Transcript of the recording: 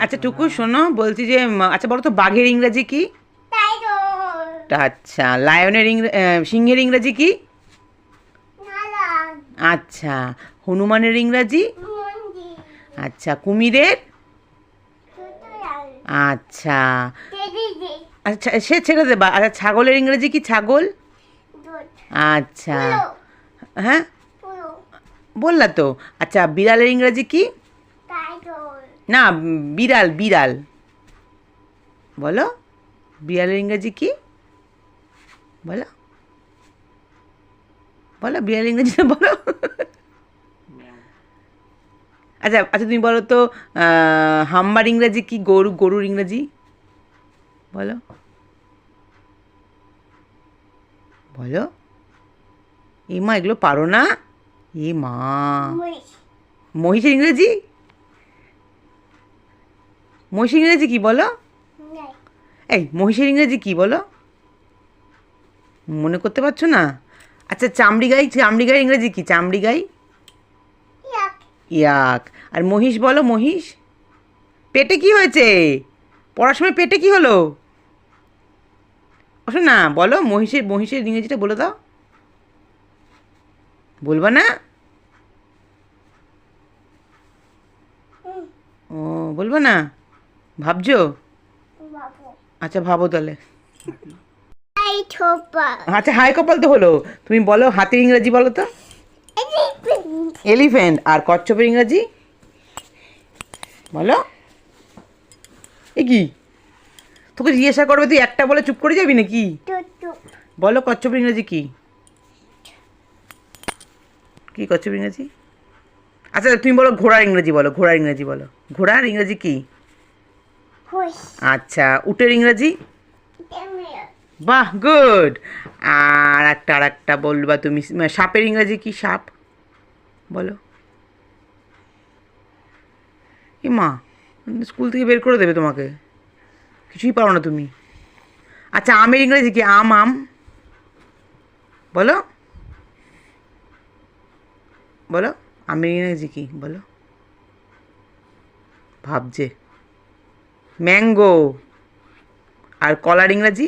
আচ্ছা টুকু শোনো, বলছি যে আচ্ছা বলো তো বাঘের ইংরেজি কি? আচ্ছা লায়নের সিংহের ইংরেজি কি? আচ্ছা হনুমানের ইংরাজি? আচ্ছা কুমিরের? আচ্ছা আচ্ছা সে ছেড়ে দেবা। আচ্ছা ছাগলের ইংরেজি কি? ছাগল? আচ্ছা হ্যাঁ বললা তো। আচ্ছা বিড়ালের ইংরেজি কি? না বিড়াল বিড়াল বলো, বিড়ালের ইংরেজি কি বলো? বলো বিড়ালের ইংরেজি বলো। আচ্ছা আচ্ছা তুমি বলো তো হাম্বার ইংরেজি কি? গরু, গরুর ইংরেজি বলো বলো। এ মা এগুলো পারো না? এ মা মহিষের ইংরেজি? মহিষের ইংরেজি কি বলো? এই মহিষের ইংরেজি কি বলো? মনে করতে পারছো না? আচ্ছা চামড়ি গাই, চামড়ি গাই ইংরেজি কি? চামড়ি গাই? ইয়াক। আর মহিষ বলো, মহিষ? পেটে কি হয়েছে? পড়ার সময় পেটে কি হলো? ওঠো না, বলো মহিষের, মহিষের ইংরেজিটা বলে দাও। বলবা না? ও বলবা না, ভাবছো? আচ্ছা ভাবো তাহলে। আচ্ছা হাই কপাল তো হলো। তুমি বলো হাতির ইংরেজি বলো তো। এলিফ্যান্ট। আর কচ্ছপের ইংরাজি বলো। এ কি তোকে জিজ্ঞাসা করবে, তুই একটা বলে চুপ করে যাবি নাকি? বলো কচ্ছপের ইংরাজি কি? কি কচ্ছপের ইংরাজি? আচ্ছা তুমি বলো ঘোড়ার ইংরাজি বলো, ঘোড়ার ইংরাজি বলো। ঘোড়ার ইংরাজি কি? আচ্ছা উটের ইংরাজি? বাহ গুড। আর একটা বলবা তুমি, সাপের ইংরাজি কি? সাপ বলো। এ মা স্কুল থেকে বের করে দেবে তোমাকে, কিছুই পারো না তুমি। আচ্ছা আমের ইংরেজি কি? আম, আম বলো বলো। আমের ইংরেজি কি বলো? ভাবছে। ম্যাঙ্গো। আর কলার ইংরাজি?